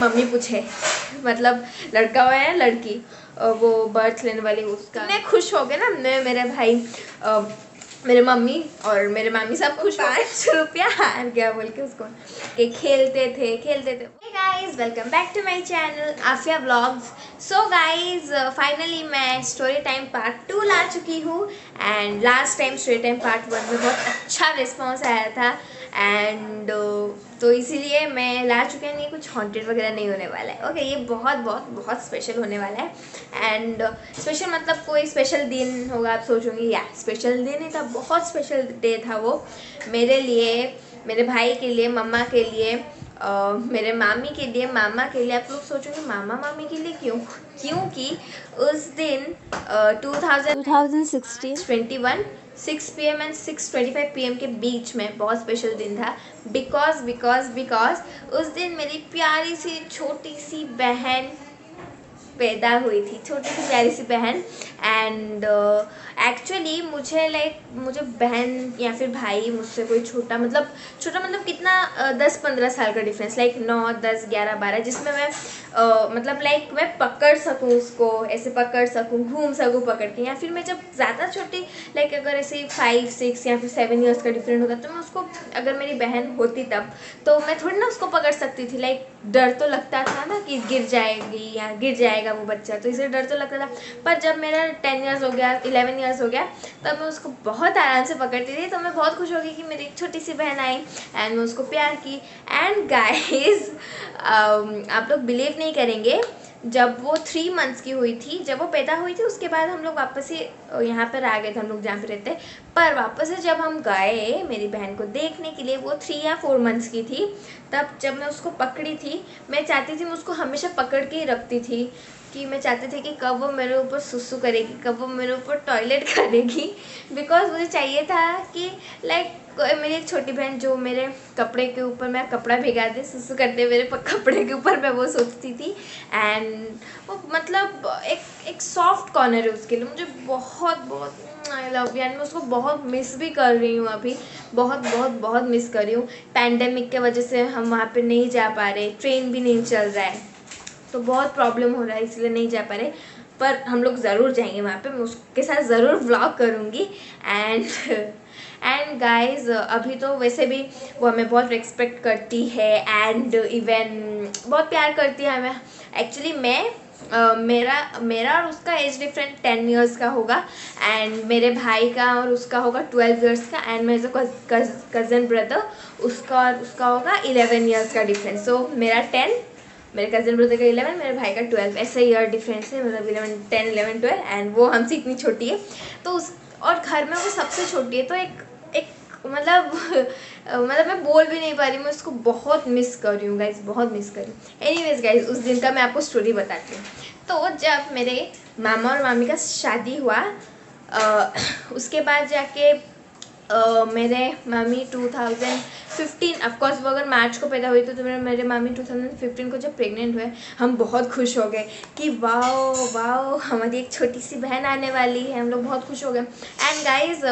Mummy पूछे मतलब लड़का हुआ है लड़की, वो बर्थ लेने वाली, उसका मैं खुश हो गए ना, मैं मेरे भाई मेरे मम्मी और मेरे मामी सब खुश। 5 रुपया हार गया बोल के उसको खेलते थे। Hey guys, welcome back to my channel Aafia vlogs. So guys finally मैं स्टोरी टाइम पार्ट 2 ला चुकी हूँ and last time story time part 1 में बहुत अच्छा रिस्पॉन्स आया था एंड तो इसीलिए मैं ला चुकी हूँ। ये कुछ हॉन्टेड वगैरह नहीं होने वाला है। ओके, ये बहुत स्पेशल होने वाला है एंड स्पेशल मतलब कोई स्पेशल दिन होगा आप सोचोगे या स्पेशल दिन ही था, बहुत स्पेशल डे था वो मेरे लिए, मेरे भाई के लिए, मम्मा के लिए, मेरे मामी के लिए, मामा के लिए। आप लोग सोचोगे मामा मामी के लिए क्यों? क्योंकि उस दिन 2016 6 PM एंड 6:25 PM के बीच में बहुत स्पेशल दिन था। बिकॉज उस दिन मेरी प्यारी सी छोटी सी बहन पैदा हुई थी, छोटी सी प्यारी सी बहन एंड एक्चुअली मुझे बहन या फिर भाई मुझसे कोई छोटा मतलब कितना 10-15 साल का डिफरेंस, लाइक 9, 10, 11, 12, जिसमें मैं मतलब लाइक मैं पकड़ सकूँ उसको, ऐसे पकड़ सकूँ, घूम सकूँ पकड़ के। या फिर मैं जब ज़्यादा छोटी लाइक अगर ऐसे 5, 6 या फिर 7 ईयर्स का डिफरेंट होता तो मैं उसको, अगर मेरी बहन होती तब तो मैं थोड़ी ना उसको पकड़ सकती थी। लाइक डर तो लगता था ना कि गिर जाएगी या गिर जाएगा वो बच्चा, तो इसे डर तो लगता था। पर जब मेरा 10 ईयर्स हो गया, 11 ईयर्स हो गया, तब मैं उसको बहुत आराम से पकड़ती थी। तो मैं बहुत खुश हो गई कि मेरी एक छोटी सी बहन आई एंड मैं उसको प्यार की। एंड गाइस आप लोग बिलीव नहीं करेंगे, जब वो 3 मंथ्स की हुई थी, जब वो पैदा हुई थी, उसके बाद हम लोग वापस ही यहाँ पर आ गए थे, हम लोग जहाँ पे रहते। पर वापस से जब हम गए मेरी बहन को देखने के लिए, वो 3 या 4 मंथ्स की थी, तब जब मैं उसको पकड़ी थी, मैं चाहती थी, मैं उसको हमेशा पकड़ के ही रखती थी कि मैं चाहती थी कि कब वो मेरे ऊपर सुसु करेगी, कब वो मेरे ऊपर टॉयलेट करेगी। बिकॉज मुझे चाहिए था कि लाइक मेरी एक छोटी बहन जो मेरे कपड़े के ऊपर, मैं कपड़ा भिगा दे सुसु करते मेरे कपड़े के ऊपर, मैं वो सोचती थी एंड वो मतलब एक सॉफ्ट कॉर्नर है उसके लिए। मुझे बहुत आई लव यू एंड मैं उसको बहुत मिस भी कर रही हूँ अभी, बहुत मिस कर रही हूँ। पैंडेमिक के वजह से हम वहाँ पे नहीं जा पा रहे, ट्रेन भी नहीं चल रहा है, तो बहुत प्रॉब्लम हो रहा है, इसलिए नहीं जा पा रहे। पर हम लोग ज़रूर जाएंगे वहाँ पे, मैं उसके साथ ज़रूर व्लॉग करूँगी एंड गाइज अभी तो वैसे भी वो हमें बहुत रिस्पेक्ट करती है एंड इवन बहुत प्यार करती है हमें। एक्चुअली मेरा और उसका एज डिफरेंट 10 ईयर्स का होगा एंड मेरे भाई का और उसका होगा 12 ईयर्स का एंड मेरे जो कज़न ब्रदर उसका और उसका होगा 11 ईयर्स का डिफरेंस। सो मेरा 10, मेरे कज़न ब्रदर का 11, मेरे भाई का 12, ऐसे ईयर डिफरेंस है, मतलब 10, 11, 12 एंड वो हमसे इतनी छोटी है। तो उस और घर में वो सबसे छोटी है, तो एक मतलब मैं बोल भी नहीं पा रही, मैं उसको बहुत मिस कर रही हूँ गाइज, बहुत मिस कर रही हूँ। एनीवेज गाइज, उस दिन का मैं आपको स्टोरी बताती हूँ। तो जब मेरे मामा और मामी का शादी हुआ उसके बाद जाके मेरे मामी 2015, ऑफकोर्स वो अगर मार्च को पैदा हुई तो मेरे मामी 2015 को जब प्रेग्नेंट हुए, हम बहुत खुश हो गए कि वाओ हमारी एक छोटी सी बहन आने वाली है। हम लोग बहुत खुश हो गए एंड गाइज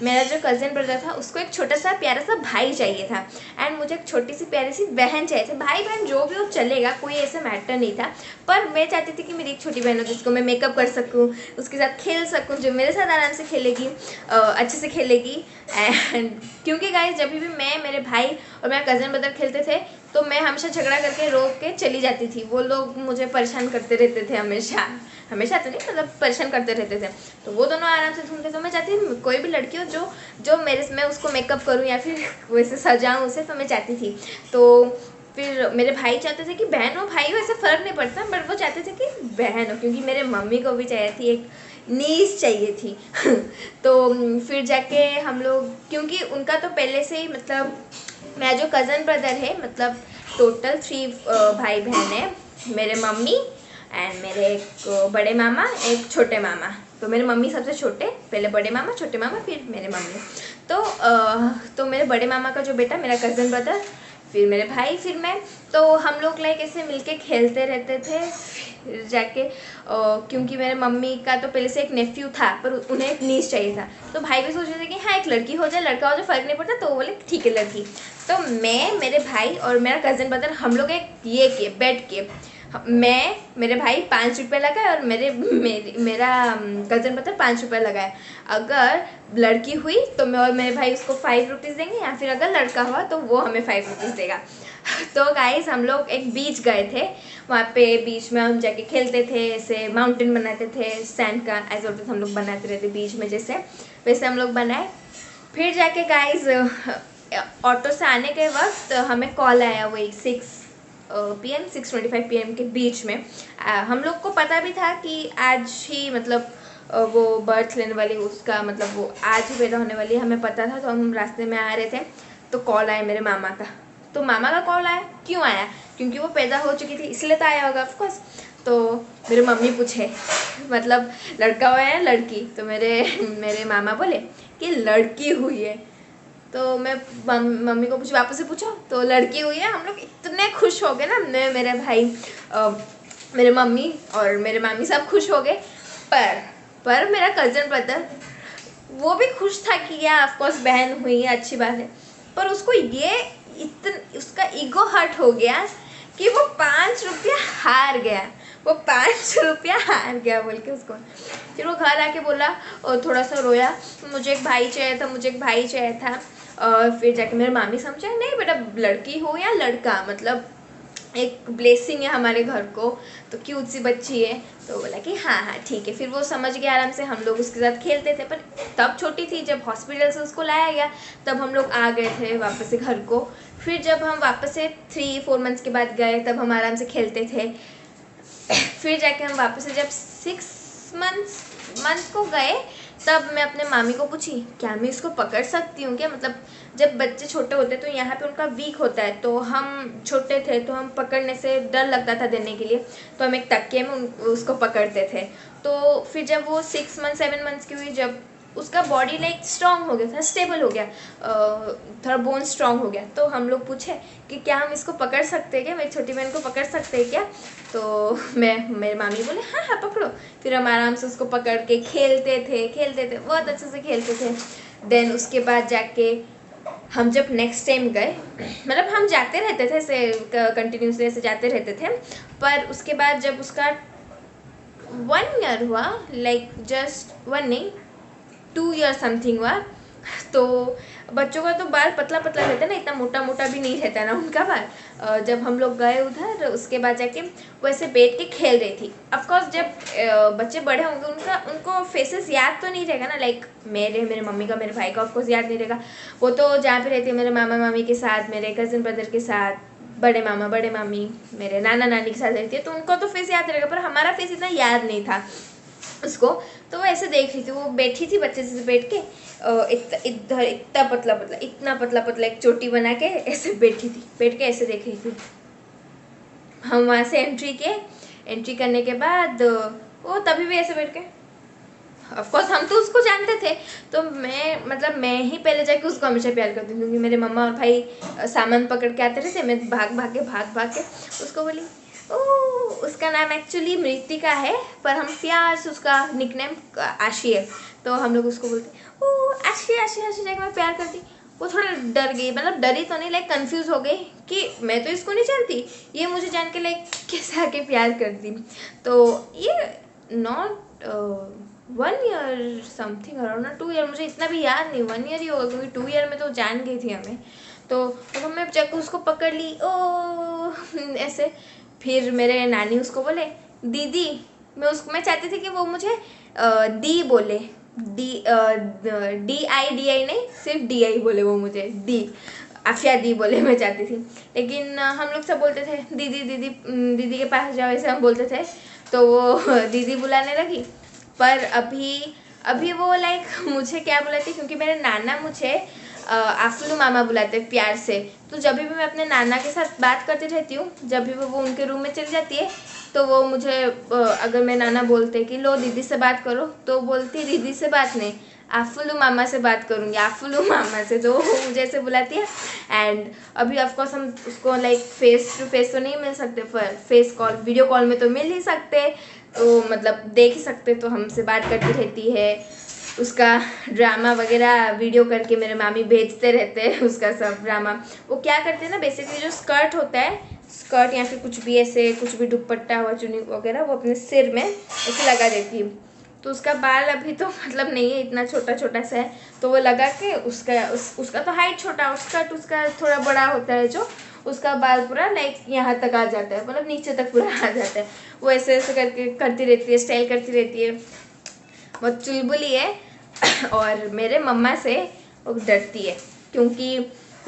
मेरा जो कज़न ब्रदर था उसको एक छोटा सा प्यारा सा भाई चाहिए था एंड मुझे एक छोटी सी प्यारी सी बहन चाहिए थी। भाई बहन जो भी हो चलेगा, कोई ऐसा मैटर नहीं था, पर मैं चाहती थी कि मेरी एक छोटी बहन हो जिसको मैं मेकअप कर सकूँ, उसके साथ खेल सकूँ, जो मेरे साथ आराम से खेलेगी, अच्छे से खेलेगी। एंड क्योंकि गाइस जब भी मैं, मेरे भाई और मेरा कज़न ब्रदर खेलते थे तो मैं हमेशा झगड़ा करके रोक के चली जाती थी। वो लोग मुझे परेशान करते रहते थे, हमेशा तो नहीं, मतलब परेशान करते रहते थे। तो वो दोनों आराम से घूमते, तो मैं चाहती थी कोई भी लड़की हो जो मैं उसको मेकअप करूँ या फिर वैसे सजाऊँ उसे, तो मैं चाहती थी। तो फिर मेरे भाई चाहते थे कि बहन हो भाई हो ऐसे फ़र्क नहीं पड़ता, बट वो चाहते थे कि बहन हो, क्योंकि मेरे मम्मी को भी चाहिए थी, एक नीस चाहिए थी। तो फिर जाके हम लोग, क्योंकि उनका तो पहले से ही मतलब मेरा जो कज़न ब्रदर है, मतलब टोटल 3 भाई बहन है, मेरे मम्मी एंड मेरे एक बड़े मामा, एक छोटे मामा। तो मेरे मम्मी सबसे छोटे, पहले बड़े मामा, छोटे मामा, फिर मेरे मम्मी। तो मेरे बड़े मामा का जो बेटा, मेरा कज़न ब्रदर, फिर मेरे भाई, फिर मैं, तो हम लोग लाइक ऐसे मिलके खेलते रहते थे फिर जाके क्योंकि मेरे मम्मी का तो पहले से एक नेफ्यू था पर उन्हें एक नीस चाहिए था, तो भाई भी सोच रहे थे कि हाँ एक लड़की हो जाए, लड़का हो जाए फ़र्क नहीं पड़ता, तो वो बोले ठीक है लड़की। तो मैं, मेरे भाई और मेरा कज़न ब्रदर हम लोग एक ये किए, बेट किए। मैं, मेरे भाई 5 रुपये लगाए और मेरा कज़न ब्रदर 5 रुपये लगाए। अगर लड़की हुई तो मैं और मेरे भाई उसको 5 रुपीज़ देंगे, या फिर अगर लड़का हुआ तो वो हमें 5 रुपीज़ देगा। तो गाइस हम लोग एक बीच गए थे, वहाँ पे बीच में हम जाके खेलते थे, ऐसे माउंटेन बनाते थे सैंड का, ऐसे होते हम लोग बनाते रहते बीच में, जैसे वैसे हम लोग बनाए। फिर जाके गाइस ऑटो से आने के वक्त हमें कॉल आया, वही 6 PM के बीच में। हम लोग को पता भी था कि आज ही मतलब वो बर्थ लेने वाली, उसका मतलब वो आज ही पैदा होने वाली, हमें पता था। तो हम रास्ते में आ रहे थे तो कॉल आया मेरे मामा का। तो मामा का कॉल आया, क्यों आया? क्योंकि वो पैदा हो चुकी थी इसलिए तो आया होगा ऑफकोर्स। तो मेरे मम्मी पूछे मतलब लड़का हुआ है लड़की? तो मेरे मामा बोले कि लड़की हुई है। तो मैं मम्मी को वापस से पूछो तो लड़की हुई है। हम लोग इतने खुश हो गए ना, मैं, मेरे भाई, मेरे मम्मी और मेरे मामी सब खुश हो गए। पर मेरा कज़न ब्रदर वो भी खुश था कि या ऑफकोर्स बहन हुई है, अच्छी बात है। पर उसको ये उसका ईगो हर्ट हो गया कि वो 5 रुपया हार गया, वो 5 रुपया हार गया बोल के उसको। फिर वो घर आके बोला और थोड़ा सा रोया, मुझे एक भाई चाहिए था, मुझे एक भाई चाहिए था। फिर जाके मेरी मामी समझा, नहीं बेटा लड़की हो या लड़का, मतलब एक ब्लेसिंग है हमारे घर को, तो क्यूट सी बच्ची है। तो बोला कि हाँ हाँ ठीक है। फिर वो समझ गया आराम से, हम लोग उसके साथ खेलते थे। पर तब छोटी थी, जब हॉस्पिटल से उसको लाया गया तब हम लोग आ गए थे वापस से घर को। फिर जब हम वापस से 3-4 मंथ्स के बाद गए तब हम आराम से खेलते थे। फिर जाके हम वापस से जब 6 मंथ को गए तब मैं अपने मामी को पूछी, क्या मैं इसको पकड़ सकती हूँ क्या? मतलब जब बच्चे छोटे होते हैं तो यहाँ पे उनका वीक होता है, तो हम छोटे थे तो हम पकड़ने से डर लगता था देने के लिए, तो हम एक तकिए में उसको पकड़ते थे। तो फिर जब वो 7 मंथ्स की हुई, जब उसका बॉडी लाइक स्ट्रॉन्ग हो गया था, स्टेबल हो गया, थोड़ा बोन स्ट्रॉन्ग हो गया, तो हम लोग पूछे कि क्या हम इसको पकड़ सकते हैं क्या, मेरी छोटी बहन को पकड़ सकते हैं क्या? तो मेरे मामी बोले हाँ हाँ पकड़ो। फिर हम आराम से उसको पकड़ के खेलते थे, बहुत अच्छे से खेलते थे। देन उसके बाद जाके हम जब नेक्स्ट टाइम गए, मतलब हम जाते रहते थे ऐसे कंटिन्यूसली ऐसे जाते रहते थे, पर उसके बाद जब उसका 1 ईयर हुआ, लाइक जस्ट 1 नहीं 2 ईयर समथिंग हुआ, तो बच्चों का तो बाल पतला पतला रहता है ना, इतना मोटा मोटा भी नहीं रहता ना उनका बाल। जब हम लोग गए उधर, उसके बाद जाके वो ऐसे बैठ के खेल रही थी। ऑफकोर्स जब बच्चे बड़े होंगे उनको फेसेस याद तो नहीं रहेगा ना, लाइक मेरे मम्मी का, मेरे भाई का ऑफकोर्स याद नहीं रहेगा। वो तो जहाँ पे रहती है मेरे मामा मामी के साथ, मेरे कज़न ब्रदर के साथ, बड़े मामा बड़े मामी, मेरे नाना नानी के साथ रहती है, तो उनको तो फेस याद रहेगा, पर हमारा फेस इतना याद नहीं था उसको। तो वो ऐसे देख रही थी, वो बैठी थी बच्चे से बैठ के, इधर इतना पतला एक चोटी बना के ऐसे बैठी थी, बैठ के ऐसे देख रही थी। हम वहाँ से एंट्री करने के बाद वो तभी भी ऐसे बैठ के, ऑफकोर्स हम तो उसको जानते थे, तो मैं ही पहले जाके उसको हमेशा प्यार करती हूँ, क्योंकि मेरे मम्मा और भाई सामान पकड़ के आते रहते, मैं भाग भाग के उसको बोली। उसका नाम एक्चुअली मृतिका है, पर हम प्यार से उसका निकनेम आशी है, तो हम लोग उसको बोलते आशी आशी आशी जाके मैं प्यार करती। वो थोड़ा डर गई, मतलब डरी तो नहीं, लाइक कंफ्यूज हो गई कि मैं तो इसको नहीं जानती, ये मुझे जान के लाइक कैसे आके प्यार करती। तो ये not 1 year something around 2 year, मुझे इतना भी याद नहीं, 1 ईयर ही होगा, क्योंकि 2 ईयर में तो जान गई थी हमें। तो मैं जाकर उसको पकड़ ली ऐसे। फिर मेरे नानी उसको बोले दीदी, मैं चाहती थी कि वो मुझे डी बोले, DI नहीं, सिर्फ DI बोले वो मुझे, डी आफिया दी बोले मैं चाहती थी। लेकिन हम लोग सब बोलते थे दीदी दीदी, दीदी के पास जाओ, ऐसे हम बोलते थे, तो वो दीदी बुलाने लगी। पर अभी वो लाइक मुझे क्या बुलाती, क्योंकि मेरे नाना मुझे आफलू मामा बुलाते प्यार से, तो जब भी मैं अपने नाना के साथ बात करती रहती हूँ, जब भी वो उनके रूम में चली जाती है, तो वो मुझे अगर मैं नाना बोलते कि लो दीदी से बात करो, तो बोलती दीदी से बात नहीं, आफुलू मामा से बात करूँगी, आफुलू मामा से, जो मुझे ऐसे बुलाती है। एंड अभी ऑफकोर्स हम उसको लाइक फेस टू फेस तो नहीं मिल सकते, पर फेस कॉल, वीडियो कॉल में तो मिल ही सकते, तो मतलब देख ही सकते, तो हमसे बात करती रहती है। उसका ड्रामा वगैरह वीडियो करके मेरे मामी भेजते रहते हैं, उसका सब ड्रामा। वो क्या करते हैं ना, बेसिकली जो स्कर्ट होता है, स्कर्ट या फिर कुछ भी ऐसे, कुछ भी दुपट्टा हुआ, चुन्नी वगैरह, वो अपने सिर में ऐसे लगा देती है। तो उसका बाल अभी तो मतलब नहीं है, इतना छोटा छोटा सा है, तो वो लगा के उसका तो हाइट छोटा, उसका थोड़ा बड़ा होता है, जो उसका बाल पूरा लाइक यहाँ तक आ जाता है, मतलब नीचे तक पूरा आ जाता है। वो ऐसे ऐसे करके करती रहती है, स्टाइल करती रहती है, बहुत चुलबुली है। और मेरे मम्मा से वो डरती है, क्योंकि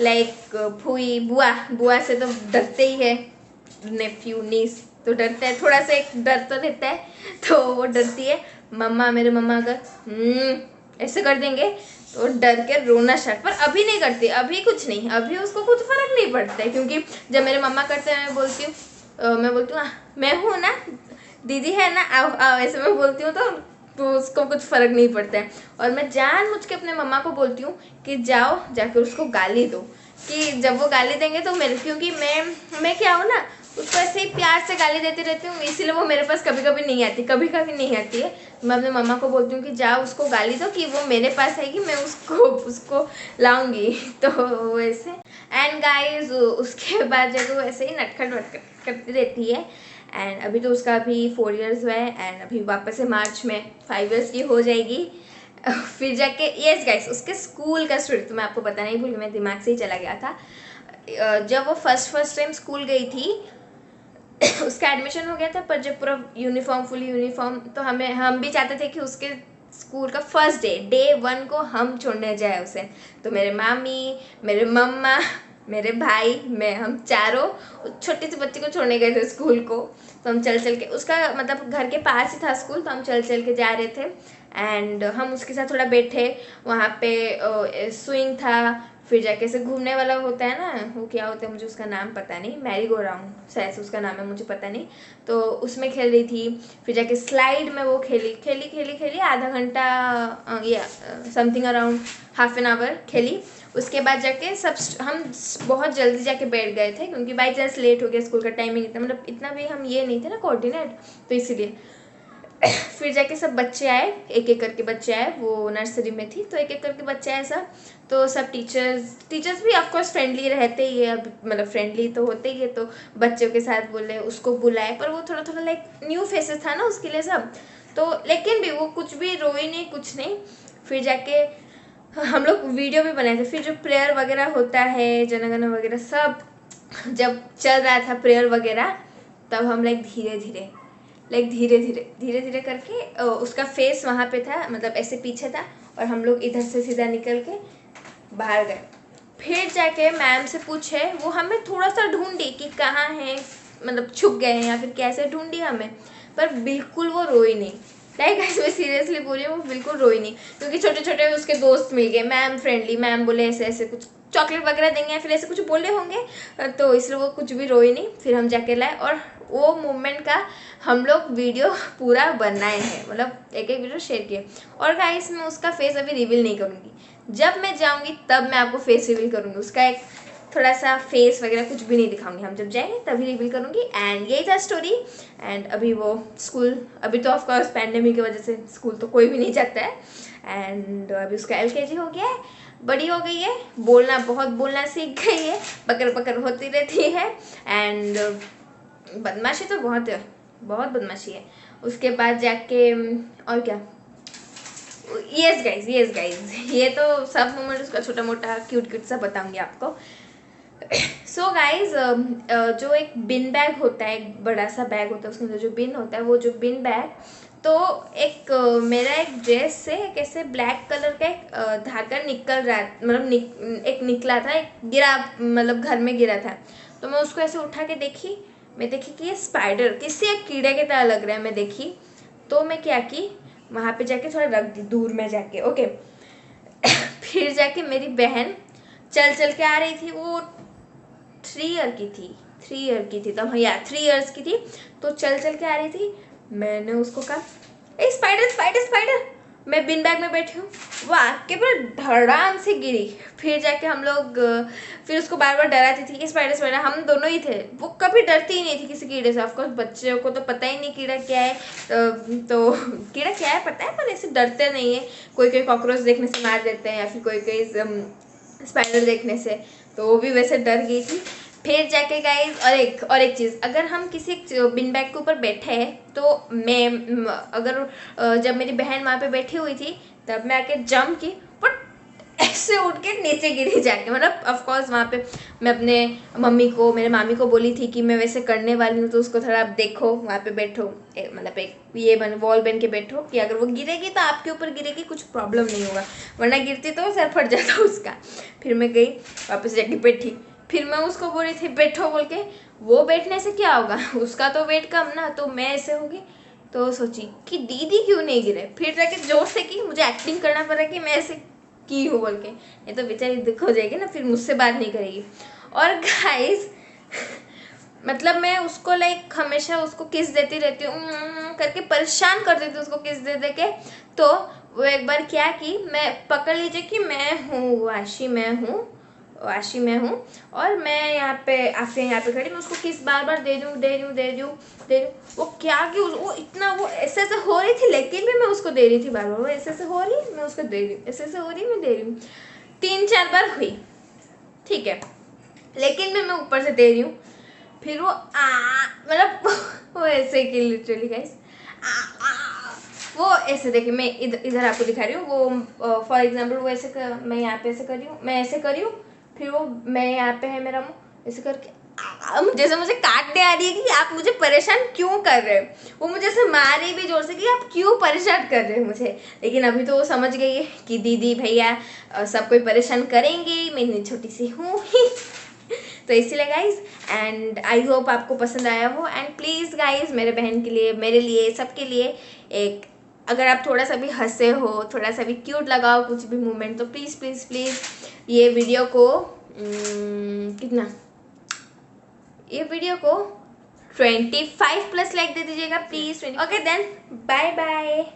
लाइक फूई बुआ बुआ से तो डरते ही है, नेफ्यू नीस तो डरता है, थोड़ा सा एक डर तो रहता है, तो वो डरती है। मेरे मम्मा अगर ऐसे कर देंगे तो डर के रोना स्टार्ट, पर अभी नहीं करती, अभी कुछ नहीं, अभी उसको कुछ फर्क नहीं पड़ता है, क्योंकि जब मेरे मम्मा करते हैं मैं बोलती हूँ मैं हूँ ना, दीदी है ना, आओ आओ, ऐसे मैं बोलती हूँ, तो उसको कुछ फ़र्क नहीं पड़ता है। और मैं जानबूझ के अपने मम्मा को बोलती हूँ कि जाओ जाकर उसको गाली दो, कि जब वो गाली देंगे तो मेरे, क्योंकि मैं क्या हूँ ना, उसको ऐसे ही प्यार से गाली देती रहती हूँ, इसीलिए वो मेरे पास कभी कभी नहीं आती, कभी कभी नहीं आती है। मैं अपने मम्मा को बोलती हूँ कि जाओ उसको गाली दो, कि वो मेरे पास आएगी, मैं उसको लाऊंगी। तो वैसे एंड गाइस उसके बाद जब वो ऐसे ही नटखट वटखट करती रहती है। एंड अभी तो उसका अभी 4 इयर्स हुआ है, एंड अभी वापस से मार्च में 5 इयर्स की हो जाएगी। फिर जाके यस गाइस, उसके स्कूल का स्टोरी तो मैं आपको बताना ही भूल गई, मेरे दिमाग से ही चला गया था। जब वो फर्स्ट टाइम स्कूल गई थी, उसका एडमिशन हो गया था, पर जब पूरा फुली यूनिफॉर्म, तो हम भी चाहते थे कि उसके स्कूल का फर्स्ट डे 1 को हम छोड़ने जाए उसे। तो मेरे मामी, मेरे मम्मा, मेरे भाई, मैं, हम चारों छोटी सी बच्ची को छोड़ने गए थे स्कूल को। तो हम चल के, उसका मतलब घर के पास ही था स्कूल, तो हम चल के जा रहे थे। एंड हम उसके साथ थोड़ा बैठे, वहाँ पे स्विंग था, फिर जाके ऐसे घूमने वाला होता है ना, वो क्या होता है मुझे उसका नाम पता नहीं, मैरी गो राउंड शायद से उसका नाम है, मुझे पता नहीं। तो उसमें खेल रही थी, फिर जाके स्लाइड में वो खेली आधा घंटा, या something around half an hour खेली। उसके बाद जाके हम बहुत जल्दी जाके बैठ गए थे, क्योंकि बाई चांस लेट हो गया, स्कूल का टाइमिंग इतना, मतलब इतना भी हम ये नहीं थे ना कोऑर्डिनेट, तो इसीलिए। फिर जाके सब बच्चे आए, एक एक करके बच्चे आए, वो नर्सरी में थी, तो एक एक करके बच्चे आए सब। तो सब टीचर्स भी ऑफकोर्स फ्रेंडली रहते ही है, मतलब फ्रेंडली तो होते ही है, तो बच्चों के साथ बोले, उसको बुलाए, पर वो थोड़ा थोड़ा लाइक न्यू फेसेस था ना उसके लिए सब, तो लेकिन भी वो कुछ भी रोई नहीं, कुछ नहीं। फिर जाके हम लोग वीडियो भी बनाए थे। फिर जो प्रेयर वगैरह होता है, जनगण वगैरह सब जब चल रहा था प्रेयर वगैरह, तब हम धीरे धीरे करके उसका फेस वहाँ पे था, मतलब ऐसे पीछे था, और हम लोग इधर से सीधा निकल के बाहर गए। फिर जाके मैम से पूछे, वो हमें थोड़ा सा ढूंढी कि कहाँ है, मतलब छुप गए हैं या फिर कैसे, ढूंढी हमें, पर बिल्कुल वो रोई नहीं। लाइक मैं सीरियसली बोल रही हूँ, वो बिल्कुल रोई नहीं, क्योंकि छोटे छोटे उसके दोस्त मिल गए, मैम फ्रेंडली, मैम बोले ऐसे ऐसे कुछ चॉकलेट वगैरह देंगे या फिर ऐसे कुछ बोले होंगे, तो इसलिए वो कुछ भी रोई नहीं। फिर हम जाके लाए, और वो मोमेंट का हम लोग वीडियो पूरा बनाए हैं, मतलब एक एक वीडियो शेयर किए। और गाइस मैं उसका फेस अभी रिवील नहीं करूँगी, जब मैं जाऊँगी तब मैं आपको फेस रिवील करूँगी, उसका एक थोड़ा सा फेस वगैरह कुछ भी नहीं दिखाऊंगी, हम जब जाएंगे तभी रिवील करूँगी। एंड यही था स्टोरी। एंड अभी वो स्कूल, अभी तो ऑफकोर्स पैंडेमिक की वजह से स्कूल तो कोई भी नहीं जाता है, एंड अभी उसका LKG हो गया है, बड़ी हो गई है, बहुत बोलना सीख गई है, बकर बकर होती रहती है। एंड बदमाशी तो बहुत है, बहुत बदमाशी है। उसके बाद जाके और क्या, यस गाइज ये तो सब मोमेंट उसका छोटा मोटा क्यूट सा बताऊंगी आपको। सो गाइज जो एक बिन बैग होता है, एक बड़ा सा बैग होता है, उसके अंदर जो बिन होता है, वो जो बिन बैग, तो एक मेरा एक ड्रेस से कैसे ब्लैक कलर का एक धागा निकल रहा, मतलब एक निकला था, एक गिरा, मतलब घर में गिरा था। तो मैं उसको ऐसे उठा के देखी, मैं देखी कि ये स्पाइडर, किसी एक कीड़े के तरह लग रहा है, मैं देखी, तो मैं क्या की, वहाँ पे जाके थोड़ा रख दी दूर में जाके, ओके। फिर जाके मेरी बहन चल के आ रही थी, वो 3 ईयर की थी, 3 ईयर की थी तब, या 3 इयर्स की थी, तो चल के आ रही थी। मैंने उसको कहा, ए स्पाइडर स्पाइडर स्पाइडर, मैं बिन बैग में बैठी हूँ, वो आके पर धड़ाम से गिरी। फिर जाके हम लोग फिर उसको बार बार डराती थी कि स्पाइडर स्पाइडर, हम दोनों ही थे। वो कभी डरती ही नहीं थी किसी कीड़े से। ऑफकोर्स बच्चों को तो पता ही नहीं कीड़ा क्या है, तो कीड़ा क्या है पता है, पर ऐसे डरते नहीं है। कोई कोई कॉकरोच देखने से मार देते हैं, या फिर कोई कोई स्पाइडर देखने से, तो वो भी वैसे डर गई थी। फिर जाके गाइस और एक चीज़, अगर हम किसी बिन बैग के ऊपर बैठे हैं तो मैं अगर जब मेरी बहन वहाँ पे बैठी हुई थी तब मैं आके जंप की, बट ऐसे उठ के नीचे गिरी जाके। मतलब ऑफकोर्स वहाँ पे मैं अपने मम्मी को, मेरे मामी को बोली थी कि मैं वैसे करने वाली हूँ, तो उसको थोड़ा आप देखो, वहाँ पे बैठो, मतलब एक ये वॉल बन के बैठो कि अगर वो गिरेगी तो आपके ऊपर गिरेगी, कुछ प्रॉब्लम नहीं होगा, वरना गिरती तो सर फट जाता उसका। फिर मैं गई वापस जाके बैठी। फिर मैं उसको बोली थी बैठो बोल के, वो बैठने से क्या होगा, उसका तो वेट कम ना, तो मैं ऐसे होगी। तो सोची कि दीदी क्यों नहीं गिरे, फिर जाके जोर से की, मुझे एक्टिंग करना पड़ा कि मैं ऐसे की हूँ बोल के, नहीं तो बेचारी दुख हो जाएगी ना, फिर मुझसे बात नहीं करेगी। और गाइस मतलब मैं उसको लाइक हमेशा उसको किस देती रहती हूँ, करके परेशान कर देती हूँ उसको किस दे दे के। तो वो एक बार क्या की, मैं पकड़ लीजिए कि मैं हूँ वाशी, मैं हूँ और मैं यहाँ पे आफिया यहाँ पे खड़ी, मैं उसको किस बार बार दे दूँ। वो क्या कि वो इतना वो ऐसे ऐसे हो रही थी, लेकिन भी मैं उसको दे रही थी बार बार। वो ऐसे ऐसे हो रही, मैं उसको दे रही हूँ, ऐसे ऐसे हो रही, मैं दे रही हूँ। 3-4 बार हुई, ठीक है, लेकिन भी मैं ऊपर से दे रही हूँ। फिर वो मतलब वो ऐसे कि लिटरली गाइस वो ऐसे देखिए, मैं इधर आपको दिखा रही हूँ। वो फॉर एग्जाम्पल वो ऐसे मैं यहाँ पे ऐसे कर रही हूँ, मैं ऐसे कर रही हूँ, फिर वो मैं यहाँ पे है मेरा मुँह, ऐसे करके जैसे मुझे काटने आ रही है कि आप मुझे परेशान क्यों कर रहे हो। वो मुझे ऐसे मार रही भी जोर से कि आप क्यों परेशान कर रहे हो मुझे। लेकिन अभी तो वो समझ गई है कि दीदी भैया सब कोई परेशान करेंगे, मैं इतनी छोटी सी हूँ तो इसीलिए गाइज, एंड आई होप आपको पसंद आया हो। एंड प्लीज़ गाइज मेरे बहन के लिए, मेरे लिए, सबके लिए एक, अगर आप थोड़ा सा भी हंसे हो, थोड़ा सा भी क्यूट लगाओ कुछ भी मोमेंट, तो प्लीज़ प्लीज़ प्लीज़ ये वीडियो को ये वीडियो को 25+ लाइक दे दीजिएगा please. Okay then, bye bye.